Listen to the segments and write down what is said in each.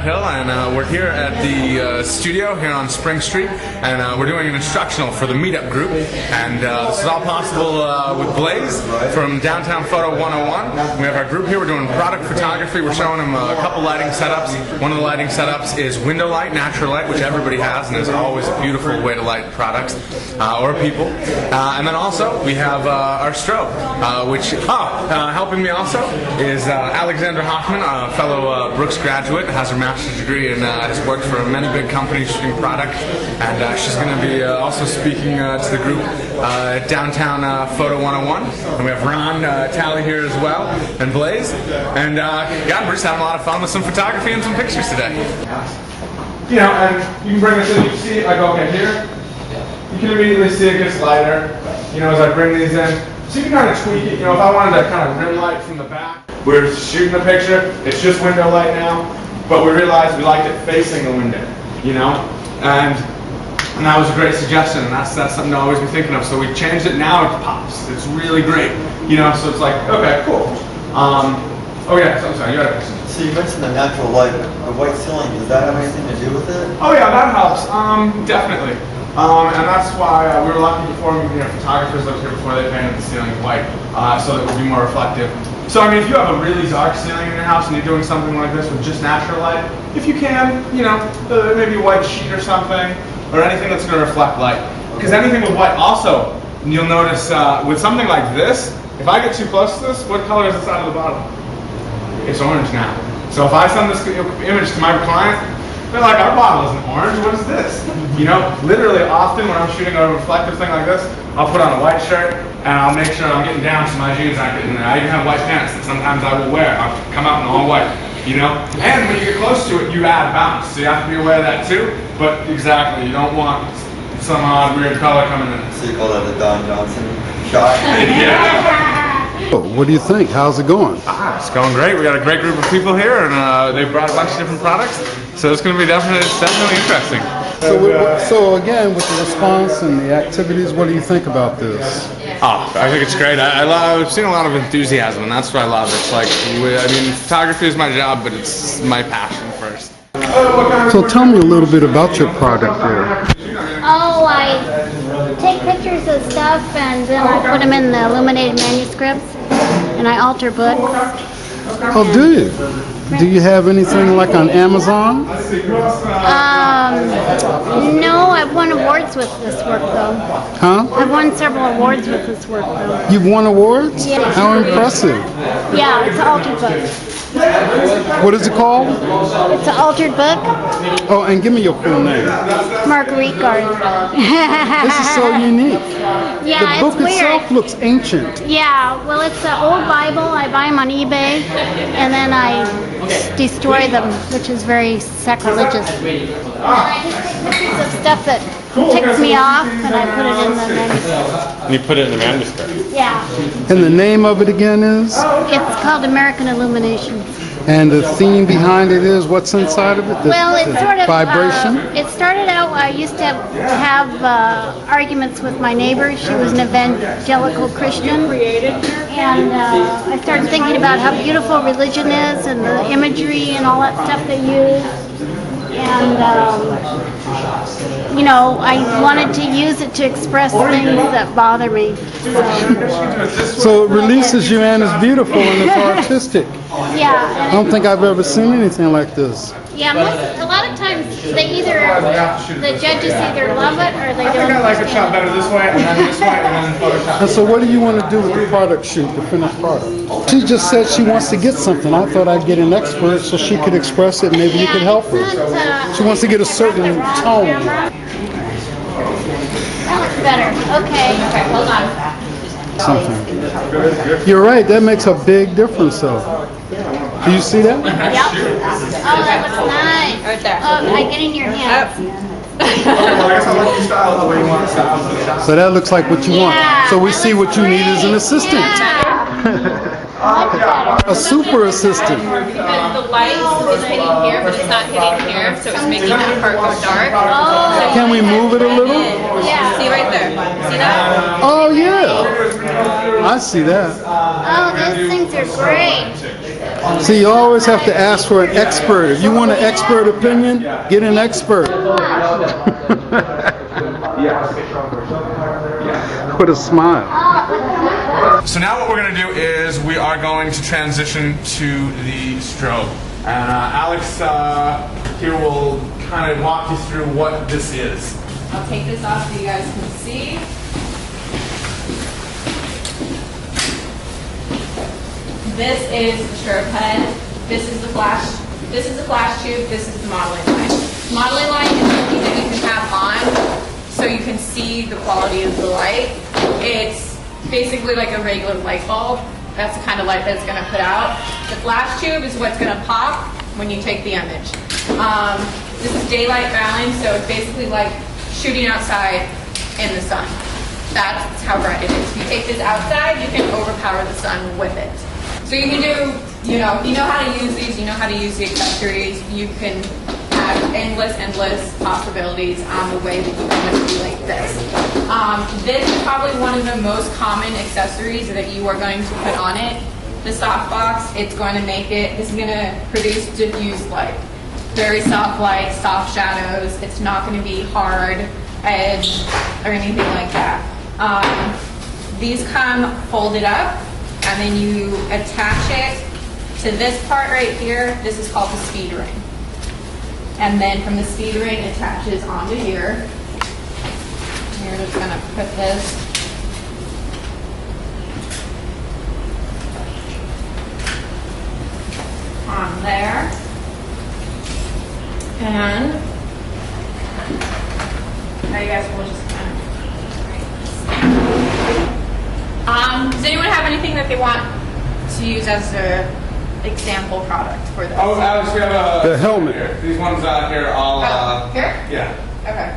Hill, and we're here at the studio here on Spring Street, and we're doing an instructional for the meetup group. And this is all possible with Blaze from Downtown Photo 101. We have our group here. We're doing product photography. We're showing them a couple lighting setups. One of the lighting setups is window light, natural light, which everybody has, and is always a beautiful way to light products or people. And then also we have our strobe, which helping me also is Alexandra Hoffman, a fellow Brooks graduate, has her master's degree and has worked for many big companies shooting product. And she's going to be also speaking to the group at Downtown Photo 101. And we have Ron Talley here as well, and Blaze. And we're just having a lot of fun with some photography and some pictures today. You know, and you can bring this in. You can see, I go, okay, here. You can immediately see it gets lighter, you know, as I bring these in. So you can kind of tweak it. You know, if I wanted to kind of rim light from the back, we're shooting the picture. It's just window light now, but we realized we liked it facing the window, you know, and that was a great suggestion, and that's something to always be thinking of. So we changed it. Now it pops. It's really great, you know. So it's like, okay, cool. Oh yeah, so I'm sorry, you had a question. So you mentioned the natural light, the white ceiling. Does that have anything to do with it? Oh yeah, that helps. Definitely. And that's why we were lucky before. You know, photographers lived here before they painted the ceiling white, so that it would be more reflective. So I mean, if you have a really dark ceiling in your house and you're doing something like this with just natural light, if you can, you know, maybe a white sheet or something, or anything that's going to reflect light. Because anything with white, also, you'll notice with something like this, if I get too close to this, what color is the side of the bottom? It's orange now. So if I send this image to my client, they're like, our bottle isn't orange, what is this? You know, literally often when I'm shooting a reflective thing like this, I'll put on a white shirt and I'll make sure I'm getting down so my jeans aren't getting there. I even have white pants that sometimes I will wear. I'll come out in all white, you know? And when you get close to it, you add bounce. So you have to be aware of that too. But exactly, you don't want some odd weird color coming in. So you call that the Don Johnson shot? Yeah. What do you think? How's it going? It's going great. We got a great group of people here, and they brought a bunch of different products. So it's going to be definitely interesting. So again, with the response and the activities, what do you think about this? Oh, I think it's great. I've seen a lot of enthusiasm, and that's what I love. It's like, I mean, photography is my job, but it's my passion first. So tell me a little bit about your product there. Oh, I take pictures of stuff and then I put them in the illuminated manuscripts and I alter books. Oh, do you? Do you have anything like on Amazon? No, I've won awards with this work though. Huh? I've won several awards with this work though. You've won awards? Yeah. How impressive. Yeah, it's an altered book. What is it called? It's an altered book. Oh, and give me your full name. Marguerite Garth. This is so unique. Yeah, The book it's weird. itself looks ancient. Yeah, well, it's an old Bible. I buy them on eBay, and then I destroy them, which is very sacrilegious. And I just take pictures of stuff that ticks me off, and I put it in the manuscript. And you put it in the manuscript? Yeah. And the name of it again is? It's called American Illuminations. And the theme behind it is what's inside of it? Well, it's sort of vibration? It started out. I used to have arguments with my neighbor. She was an evangelical Christian, and I started thinking about how beautiful religion is and the imagery and all that stuff they use. And you know, I wanted to use it to express things that bother me. So it releases you and it's beautiful and it's artistic. Yeah. I don't think I've ever seen anything like this. Yeah, a lot of times the judges either love it or they don't. I like it shot better this way, and then this way, and then in Photoshop. And so what do you want to do with the product shoot, the finished product? She just said she wants to get something. I thought I'd get an expert so she could express it. Maybe you could help her. She wants to get a certain tone. That looks better. Okay, hold on. Something. You're right. That makes a big difference, though. Do you see that? Yep. Oh, that looks nice. Right there. Oh, I get in your hands. So that looks like what you want. So we see what you need as an assistant. A super assistant. Because the light is hitting here, but it's not hitting here, so it's making that part go dark. Oh. Can we move it a little? Yeah. See right there. See that? Oh, yeah. I see that. Oh, those things are great. See, you always have to ask for an expert. If you want an expert opinion, get an expert. With a smile. So now what we're going to do is we are going to transition to the strobe. And Alex here will kind of walk you through what this is. I'll take this off so you guys can see. This is the strobe head. This is the flash. This is the flash tube. This is the modeling line. Modeling line is something that you can have on so you can see the quality of the light. It's basically like a regular light bulb. That's the kind of light that it's going to put out. The flash tube is what's going to pop when you take the image. This is daylight grounding, so it's basically like shooting outside in the sun. That's how bright it is. If you take this outside, you can overpower the sun with it. So you can do, you know, if you know how to use these, you know how to use the accessories, you can have endless possibilities on the way that you manipulate this. This is probably one of the most common accessories that you are going to put on it. The softbox, it's going to make it, this is going to produce diffused light. Very soft light, soft shadows. It's not going to be hard edge or anything like that. These come folded up, and then you attach it to this part right here. This is called the speed ring. And then from the speed ring, it attaches onto here. We're just going to put this on there. And I guess we'll just kind of. Does anyone have anything that they want to use as their example product for this? Oh, Alex, we have The helmet. Here. These ones out here all. Here? Yeah. Okay.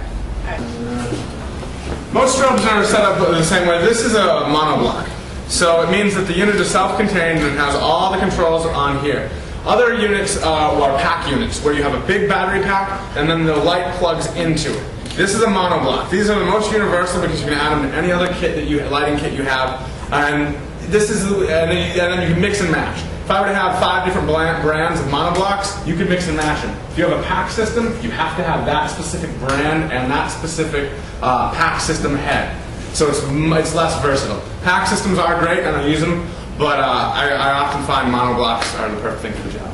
Most strobes are set up the same way. This is a monoblock. So it means that the unit is self-contained and has all the controls on here. Other units are pack units, where you have a big battery pack and then the light plugs into it. This is a monoblock. These are the most universal because you can add them to any other lighting kit you have. And this is, and then you can mix and match. If I were to have 5 different brands of monoblocks, you could mix and match them. If you have a pack system, you have to have that specific brand and that specific pack system head. So it's less versatile. Pack systems are great and I use them, but I often find monoblocks are the perfect thing for the job.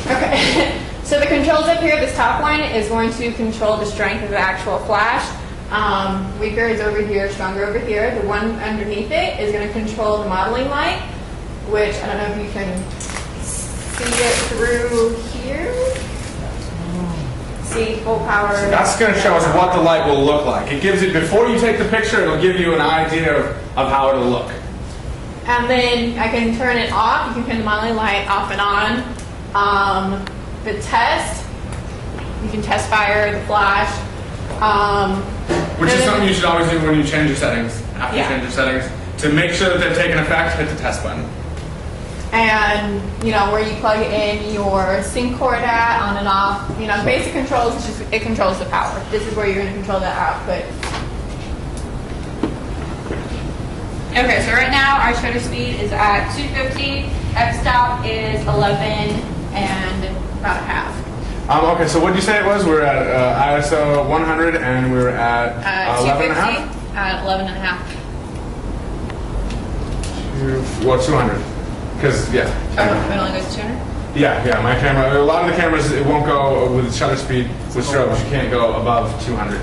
Okay. So the controls up here, this top one is going to control the strength of the actual flash. Weaker is over here, stronger over here. The one underneath it is going to control the modeling light, which I don't know if you can see it through here. See full power. So that's going to show us what the light will look like. It gives you, before you take the picture, it'll give you an idea of how it'll look. And then I can turn it off. You can turn the modeling light off and on. The test, you can test fire, the flash. Which is something you should always do when you change your settings, after you change your settings. To make sure that they're taking effect, hit the test button. And, you know, where you plug in your sync cord at, on and off. You know, basic controls, it's just, it controls the power. This is where you're going to control that output. Okay, so right now our shutter speed is at 250, f-stop is 11 and about a half. Okay, so what did you say it was? We're at ISO 100 and we're at 11 and a half? At 11 and a half. Well, 200. Because, yeah. Oh, it only goes 200? Yeah, my camera, a lot of the cameras, it won't go with shutter speed with strobes. You can't go above 200.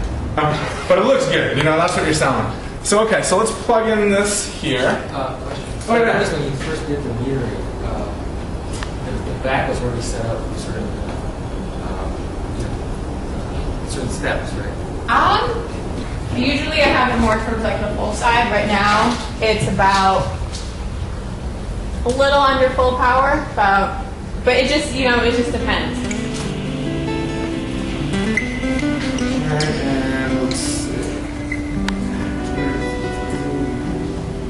But it looks good, you know, that's what you're selling. So, okay, so let's plug in this here. Question. Oh, yeah. I noticed when you first did the metering, the back was already set up with certain steps, right? Usually I have it more towards like the full side. Right now, it's about a little under full power, but it just, you know, it just depends. And let's see.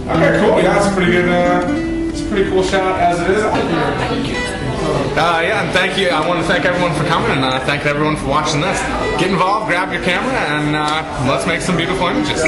Okay, cool. Yeah, it's a pretty good. It's a pretty cool shot as it is. Yeah, and thank you. I want to thank everyone for coming, and thank everyone for watching this. Get involved, grab your camera, and let's make some beautiful images.